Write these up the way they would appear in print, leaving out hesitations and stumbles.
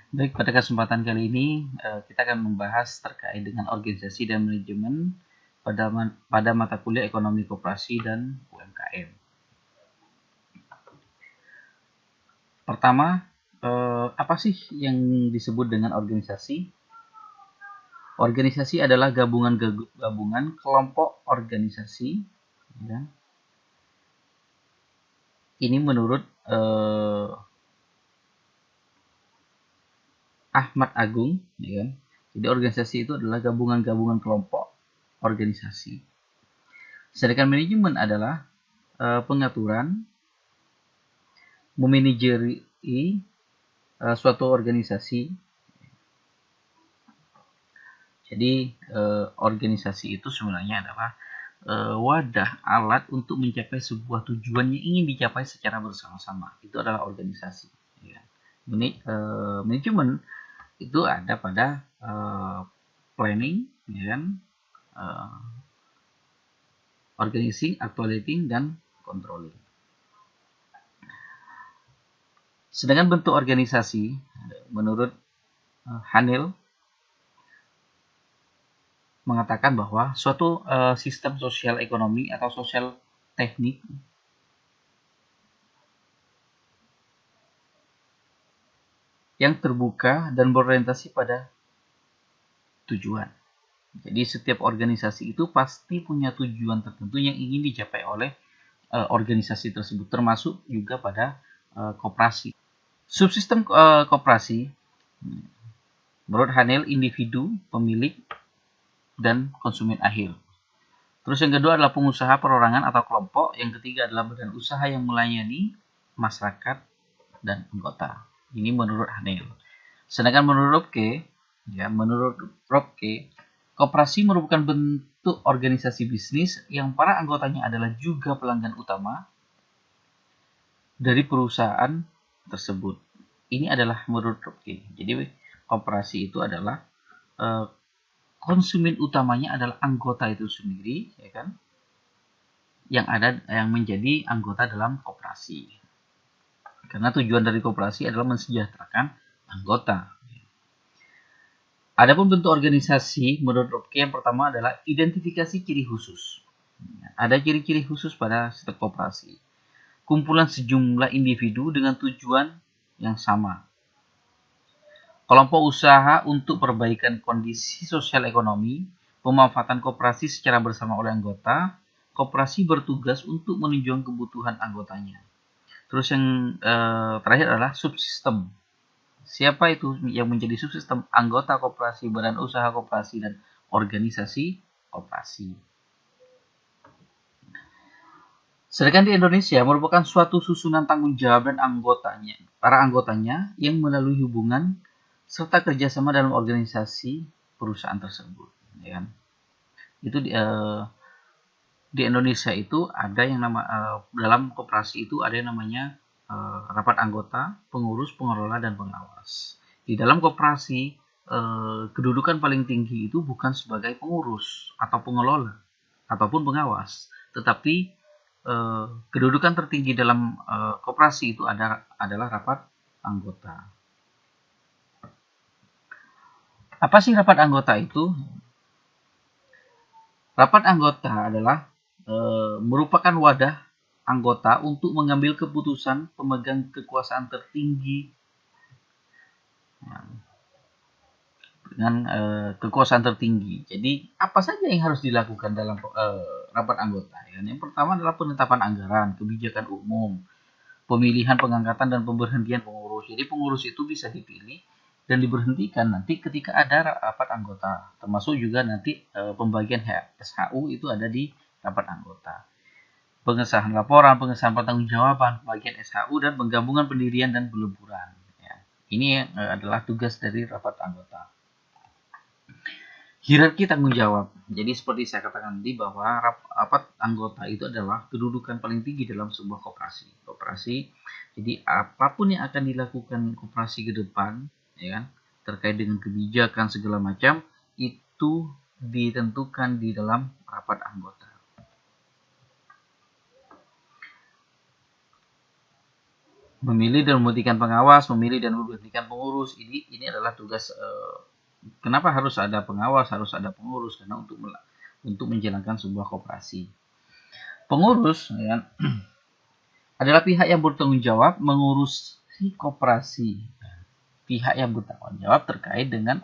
Baik, pada kesempatan kali ini kita akan membahas terkait dengan organisasi dan manajemen pada mata kuliah Ekonomi Koperasi dan UMKM. Pertama, apa sih yang disebut dengan organisasi? Organisasi adalah gabungan kelompok organisasi. Ya. Ini menurut Ahmad Agung, ya kan? Jadi organisasi itu adalah gabungan kelompok organisasi. Sedangkan manajemen adalah pengaturan, memanajeri suatu organisasi. Jadi organisasi itu sebenarnya adalah wadah alat untuk mencapai sebuah tujuan yang ingin dicapai secara bersama-sama. Itu adalah organisasi. Ya. Manajemen itu ada pada planning, ya kan? Organizing, actuating, dan controlling. Sedangkan bentuk organisasi menurut Hanel mengatakan bahwa suatu sistem sosial ekonomi atau sosial teknik yang terbuka dan berorientasi pada tujuan. Jadi setiap organisasi itu pasti punya tujuan tertentu yang ingin dicapai oleh organisasi tersebut, termasuk juga pada koperasi. Subsistem koperasi menurut Hanel individu, pemilik, dan konsumen akhir. Terus yang kedua adalah pengusaha perorangan atau kelompok. Yang ketiga adalah badan usaha yang melayani masyarakat dan anggota. Ini menurut Hanel. Sedangkan menurut Robke, koperasi merupakan bentuk organisasi bisnis yang para anggotanya adalah juga pelanggan utama dari perusahaan tersebut. Ini adalah menurut Robke. Jadi koperasi itu adalah konsumen utamanya adalah anggota itu sendiri, ya kan? Yang menjadi anggota dalam koperasi. Karena tujuan dari koperasi adalah mensejahterakan anggota. Adapun bentuk organisasi menurut Robke yang pertama adalah identifikasi ciri khusus. Ada ciri-ciri khusus pada setiap koperasi. Kumpulan sejumlah individu dengan tujuan yang sama. Kelompok usaha untuk perbaikan kondisi sosial ekonomi, pemanfaatan koperasi secara bersama oleh anggota, koperasi bertugas untuk menunjang kebutuhan anggotanya. Terus yang terakhir adalah subsistem. Siapa itu yang menjadi subsistem? Anggota koperasi, badan usaha koperasi, dan organisasi koperasi. Sedangkan di Indonesia merupakan suatu susunan tanggung jawab dan para anggotanya yang melalui hubungan serta kerjasama dalam organisasi perusahaan tersebut. Ya kan? Itu di Indonesia itu ada yang dalam koperasi itu ada yang namanya rapat anggota, pengurus, pengelola, dan pengawas. Di dalam koperasi kedudukan paling tinggi itu bukan sebagai pengurus atau pengelola ataupun pengawas, tetapi kedudukan tertinggi dalam koperasi itu adalah rapat anggota. Apa sih rapat anggota itu? Rapat anggota adalah merupakan wadah anggota untuk mengambil keputusan pemegang kekuasaan tertinggi dengan kekuasaan tertinggi. Jadi apa saja yang harus dilakukan dalam rapat anggota? Yang pertama adalah penetapan anggaran, kebijakan umum, pemilihan, pengangkatan, dan pemberhentian pengurus. Jadi pengurus itu bisa dipilih dan diberhentikan nanti ketika ada rapat anggota. Termasuk juga nanti pembagian SHU itu ada di rapat anggota. Pengesahan laporan, pengesahan pertanggungjawaban, pembagian SHU, dan penggabungan pendirian dan peleburan. Ya. Ini adalah tugas dari rapat anggota. Hierarki tanggung jawab. Jadi seperti saya katakan tadi bahwa rapat anggota itu adalah kedudukan paling tinggi dalam sebuah koperasi. Jadi apapun yang akan dilakukan koperasi ke depan, ya kan, terkait dengan kebijakan segala macam itu ditentukan di dalam rapat anggota. memilih dan memberhentikan pengawas, memilih dan memberhentikan pengurus. Ini adalah tugas. Kenapa harus ada pengawas, harus ada pengurus? Karena untuk menjalankan sebuah koperasi. Pengurus ya, adalah pihak yang bertanggung jawab mengurusi koperasi. Pihak yang bertanggung jawab terkait dengan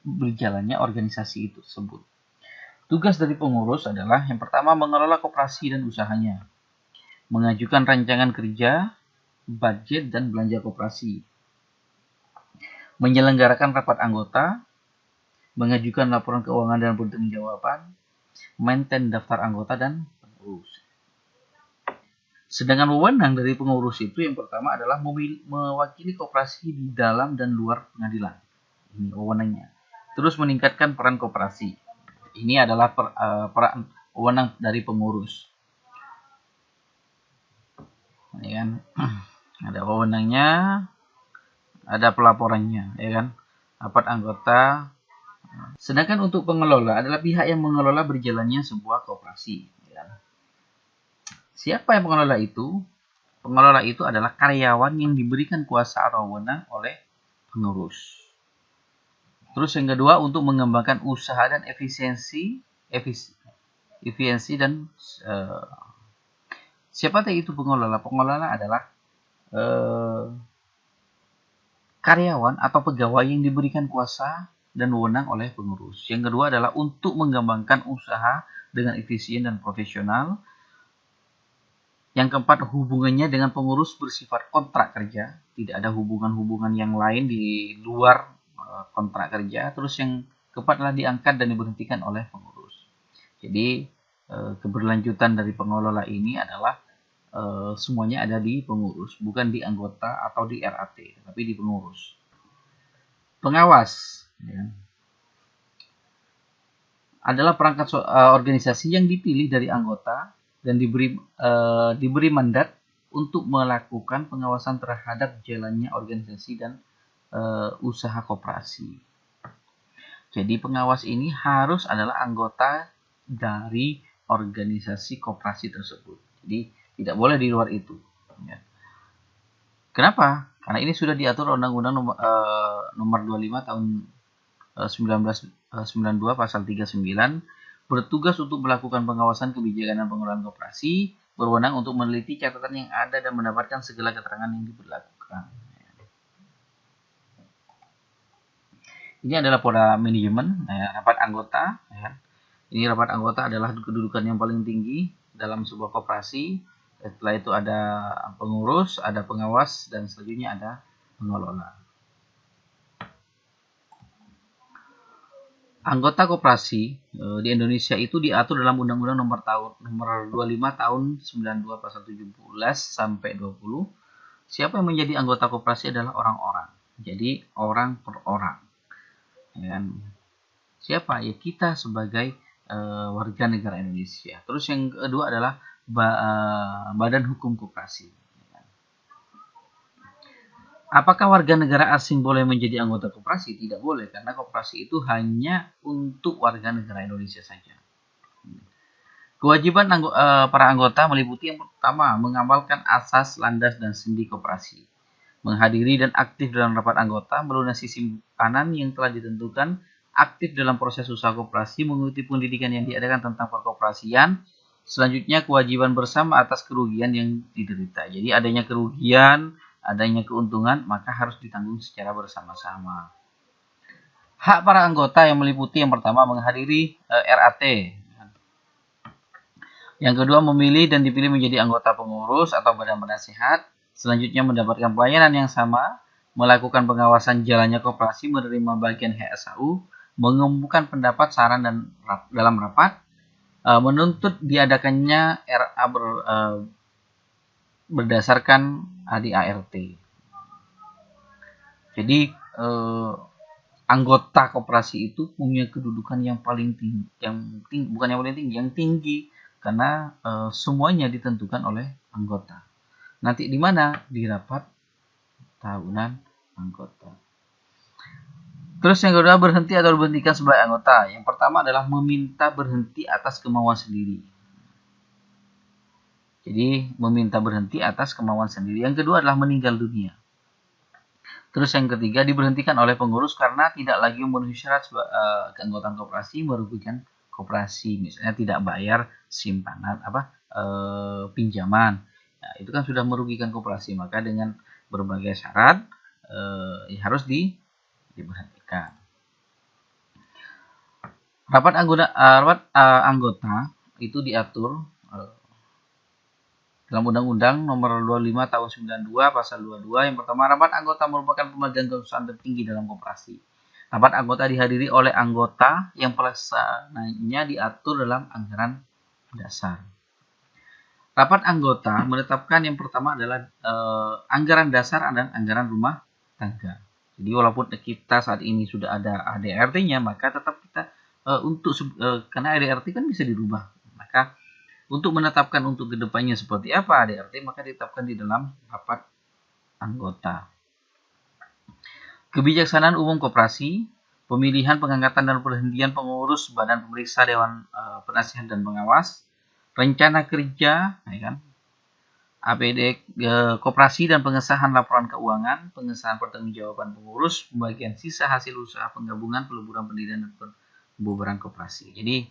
berjalannya organisasi itu tersebut. Tugas dari pengurus adalah yang pertama mengelola koperasi dan usahanya, mengajukan rancangan kerja, budget dan belanja koperasi, menyelenggarakan rapat anggota, mengajukan laporan keuangan dan pertanggungjawaban, maintain daftar anggota dan pengurus. Sedangkan wewenang dari pengurus itu yang pertama adalah mewakili koperasi di dalam dan luar pengadilan. Ini wewenangnya. Terus meningkatkan peran koperasi. Ini adalah peran wewenang dari pengurus. Ya kan? Ada wewenangnya, ada pelaporannya, ya kan? Rapat anggota. Sedangkan untuk pengelola adalah pihak yang mengelola berjalannya sebuah koperasi. Ya kan? Siapa yang mengelola itu? Pengelola itu adalah karyawan yang diberikan kuasa atau wewenang oleh pengurus. Terus yang kedua, untuk mengembangkan usaha dan efisiensi dan siapa tadi itu pengelola? Pengelola adalah karyawan atau pegawai yang diberikan kuasa dan wewenang oleh pengurus. Yang kedua adalah untuk mengembangkan usaha dengan efisien dan profesional. Yang keempat, hubungannya dengan pengurus bersifat kontrak kerja, tidak ada hubungan-hubungan yang lain di luar kontrak kerja. Terus yang keempat adalah diangkat dan diberhentikan oleh pengurus. Jadi keberlanjutan dari pengelola ini adalah semuanya ada di pengurus, bukan di anggota atau di RAT, tapi di pengurus. Pengawas ya, adalah perangkat organisasi yang dipilih dari anggota dan diberi mandat untuk melakukan pengawasan terhadap jalannya organisasi dan usaha koperasi. Jadi pengawas ini harus adalah anggota dari organisasi koperasi tersebut. Jadi tidak boleh di luar itu. Ya. Kenapa? Karena ini sudah diatur Undang-Undang nomor 25 tahun 1992 pasal 39, bertugas untuk melakukan pengawasan kebijakan dan pengelolaan koperasi, berwenang untuk meneliti catatan yang ada dan mendapatkan segala keterangan yang diberlakukan. Ini adalah pola manajemen, rapat anggota. Ya. Ini rapat anggota adalah kedudukan yang paling tinggi dalam sebuah koperasi. Setelah itu ada pengurus, ada pengawas, dan selanjutnya ada pengelola. Anggota koperasi di Indonesia itu diatur dalam Undang-Undang nomor 25 tahun 92 pasal 17 sampai 20. Siapa yang menjadi anggota koperasi adalah orang-orang. Jadi orang per orang. Ya. Siapa? Ya kita sebagai warga negara Indonesia. Terus yang kedua adalah badan hukum koperasi. Apakah warga negara asing boleh menjadi anggota koperasi? Tidak boleh, karena koperasi itu hanya untuk warga negara Indonesia saja. Kewajiban para anggota meliputi yang pertama, mengamalkan asas, landas, dan sendi koperasi. Menghadiri dan aktif dalam rapat anggota, melunasi simpanan yang telah ditentukan, aktif dalam proses usaha koperasi, mengikuti pendidikan yang diadakan tentang perkoperasian. Selanjutnya, kewajiban bersama atas kerugian yang diderita. Jadi adanya kerugian, adanya keuntungan, maka harus ditanggung secara bersama-sama. Hak para anggota yang meliputi yang pertama menghadiri RAT. Yang kedua memilih dan dipilih menjadi anggota pengurus atau badan penasihat. Selanjutnya mendapatkan pelayanan yang sama, melakukan pengawasan jalannya koperasi, menerima bagian HSAU, mengumpulkan pendapat, saran dan dalam rapat, menuntut diadakannya RA berdasarkan ADART. Jadi anggota koperasi itu punya kedudukan yang paling tinggi, bukan yang paling tinggi, yang tinggi, karena semuanya ditentukan oleh anggota. Nanti di mana? Di rapat tahunan anggota. Terus yang kedua, berhenti atau diberhentikan sebagai anggota. Yang pertama adalah meminta berhenti atas kemauan sendiri. Jadi meminta berhenti atas kemauan sendiri. Yang kedua adalah meninggal dunia. Terus yang ketiga diberhentikan oleh pengurus karena tidak lagi memenuhi syarat keanggotaan koperasi, merugikan koperasi, misalnya tidak bayar simpanan pinjaman. Nah, itu kan sudah merugikan koperasi, maka dengan berbagai syarat harus diberhentikan. Rapat anggota itu diatur dalam Undang-Undang Nomor 25 Tahun 92 Pasal 22. Yang pertama, rapat anggota merupakan pemegang kekuasaan tertinggi dalam koperasi. Rapat anggota dihadiri oleh anggota yang pelaksananya diatur dalam anggaran dasar. Rapat anggota menetapkan yang pertama adalah anggaran dasar dan anggaran rumah tangga. Jadi walaupun kita saat ini sudah ada ADRT-nya, maka tetap kita karena ADRT kan bisa dirubah. Maka untuk menetapkan untuk kedepannya seperti apa ADRT, maka ditetapkan di dalam rapat anggota. Kebijaksanaan umum koperasi, pemilihan, pengangkatan, dan perhentian pengurus badan pemeriksa, dewan penasihat dan pengawas, rencana kerja, ya kan? APD koperasi dan pengesahan laporan keuangan, pengesahan pertanggungjawaban pengurus, pembagian sisa hasil usaha penggabungan, peleburan pendirian dan pembubaran koperasi. Jadi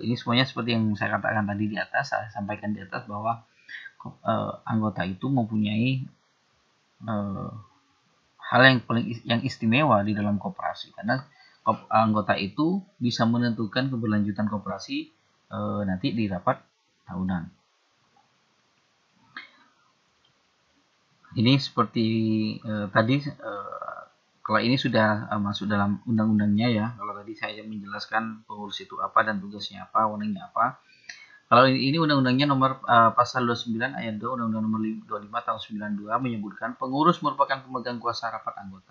ini semuanya seperti yang saya katakan tadi di atas, saya sampaikan di atas bahwa anggota itu mempunyai hal yang istimewa di dalam koperasi, karena anggota itu bisa menentukan keberlanjutan koperasi nanti di rapat tahunan. Ini seperti tadi, kalau ini sudah masuk dalam undang-undangnya ya. Kalau tadi saya menjelaskan pengurus itu apa dan tugasnya apa, wewenangnya apa. Kalau ini undang-undangnya nomor pasal 29 ayat 2 Undang-Undang nomor 25 tahun 92 menyebutkan pengurus merupakan pemegang kuasa rapat anggota.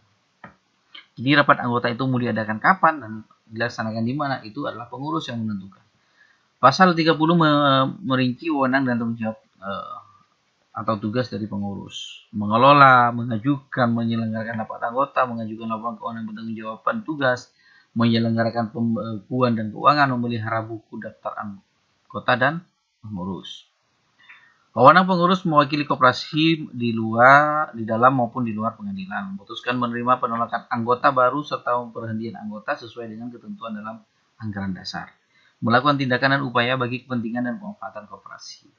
Jadi rapat anggota itu mau diadakan kapan dan dilaksanakan di mana, itu adalah pengurus yang menentukan. Pasal 30 merinci wewenang dan tanggung jawab atau tugas dari pengurus, mengelola, mengajukan, menyelenggarakan rapat anggota, mengajukan laporan keuangan pertanggungjawaban tugas, menyelenggarakan pembukuan dan keuangan, memelihara buku daftar anggota dan pengurus. Wewenang pengurus mewakili koperasi di dalam maupun di luar pengadilan, memutuskan menerima penolakan anggota baru serta perhentian anggota sesuai dengan ketentuan dalam anggaran dasar, melakukan tindakan dan upaya bagi kepentingan dan pemanfaatan koperasi.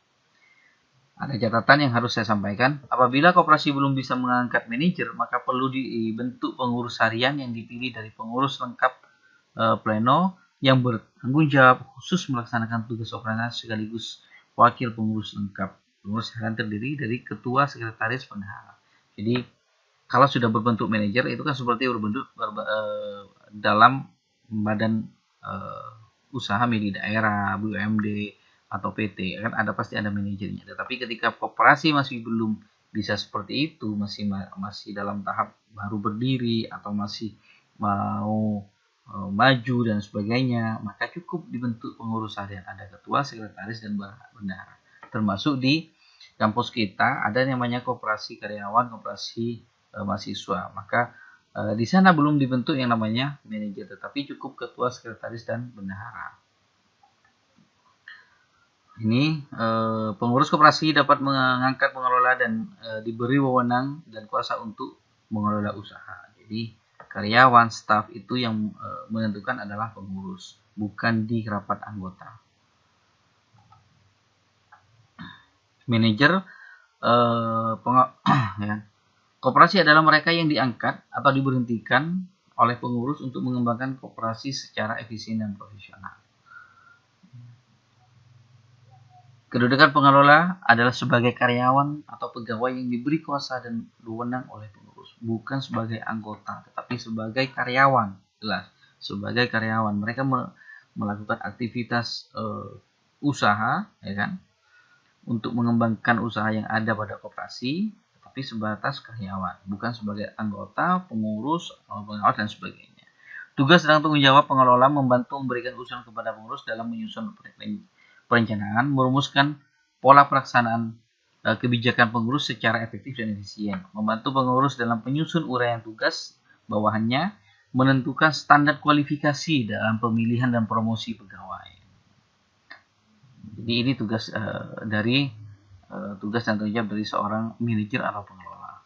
Ada catatan yang harus saya sampaikan. Apabila koperasi belum bisa mengangkat manajer, maka perlu dibentuk pengurus harian yang dipilih dari pengurus lengkap pleno yang bertanggung jawab khusus melaksanakan tugas operasional sekaligus wakil pengurus lengkap. Pengurus harian terdiri dari ketua, sekretaris, bendahara. Jadi kalau sudah berbentuk manajer itu kan seperti berbentuk dalam badan usaha milik daerah, BUMD, atau PT, kan pasti ada manajernya. Tetapi ketika koperasi masih belum bisa seperti itu, masih dalam tahap baru berdiri atau masih mau maju dan sebagainya, maka cukup dibentuk pengurus harian, ada ketua, sekretaris, dan bendahara. Termasuk di kampus kita ada yang namanya koperasi karyawan, koperasi mahasiswa. Maka di sana belum dibentuk yang namanya manajer, tetapi cukup ketua, sekretaris, dan bendahara. Ini pengurus koperasi dapat mengangkat, mengelola, dan diberi wewenang dan kuasa untuk mengelola usaha. Jadi karyawan, staf itu yang menentukan adalah pengurus, bukan di rapat anggota. Manajer ya. Koperasi adalah mereka yang diangkat atau diberhentikan oleh pengurus untuk mengembangkan koperasi secara efisien dan profesional. Kedudukan pengelola adalah sebagai karyawan atau pegawai yang diberi kuasa dan wewenang oleh pengurus, bukan sebagai anggota, tetapi sebagai karyawan. Jelas, sebagai karyawan mereka melakukan aktivitas usaha, ya kan, untuk mengembangkan usaha yang ada pada koperasi, tetapi sebatas karyawan, bukan sebagai anggota, pengurus, pengawas dan sebagainya. Tugas dan tanggung jawab pengelola membantu memberikan usulan kepada pengurus dalam menyusun perencanaan, merumuskan pola pelaksanaan kebijakan pengurus secara efektif dan efisien, membantu pengurus dalam penyusun uraian tugas bawahannya, menentukan standar kualifikasi dalam pemilihan dan promosi pegawai. Jadi ini tugas tugas dan tanggung jawab dari seorang manajer atau pengelola.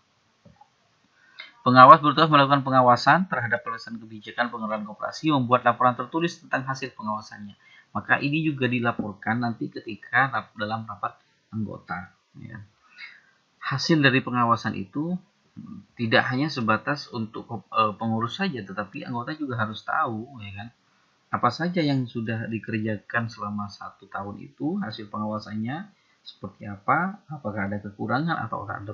Pengawas bertugas melakukan pengawasan terhadap pelaksanaan kebijakan pengelolaan koperasi, membuat laporan tertulis tentang hasil pengawasannya. Maka ini juga dilaporkan nanti ketika dalam rapat anggota. Ya. Hasil dari pengawasan itu tidak hanya sebatas untuk pengurus saja, tetapi anggota juga harus tahu, ya kan, apa saja yang sudah dikerjakan selama 1 tahun itu, hasil pengawasannya seperti apa, apakah ada kekurangan atau ada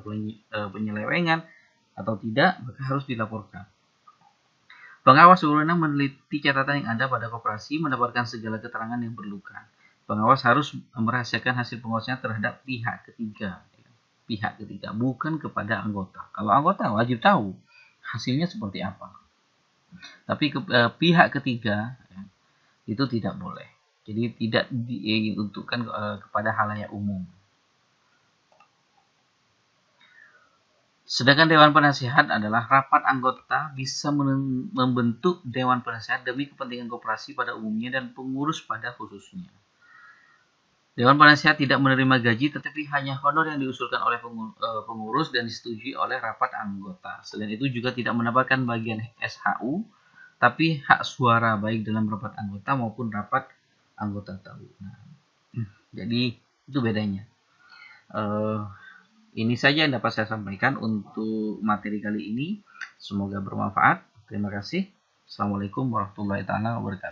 penyelewengan atau tidak, maka harus dilaporkan. Pengawas berwenang meneliti catatan yang ada pada koperasi, mendapatkan segala keterangan yang diperlukan. Pengawas harus merahasiakan hasil pengawasannya terhadap pihak ketiga. Pihak ketiga, bukan kepada anggota. Kalau anggota wajib tahu hasilnya seperti apa. Tapi pihak ketiga itu tidak boleh. Jadi tidak diuntukkan kepada halayak umum. Sedangkan Dewan Penasehat adalah rapat anggota bisa membentuk Dewan Penasehat demi kepentingan koperasi pada umumnya dan pengurus pada khususnya. Dewan Penasehat tidak menerima gaji, tetapi hanya honor yang diusulkan oleh pengurus dan disetujui oleh rapat anggota. Selain itu juga tidak mendapatkan bagian SHU, tapi hak suara baik dalam rapat anggota maupun rapat anggota tahunan. Jadi itu bedanya. Ini saja yang dapat saya sampaikan untuk materi kali ini. Semoga bermanfaat. Terima kasih. Assalamualaikum warahmatullahi wabarakatuh.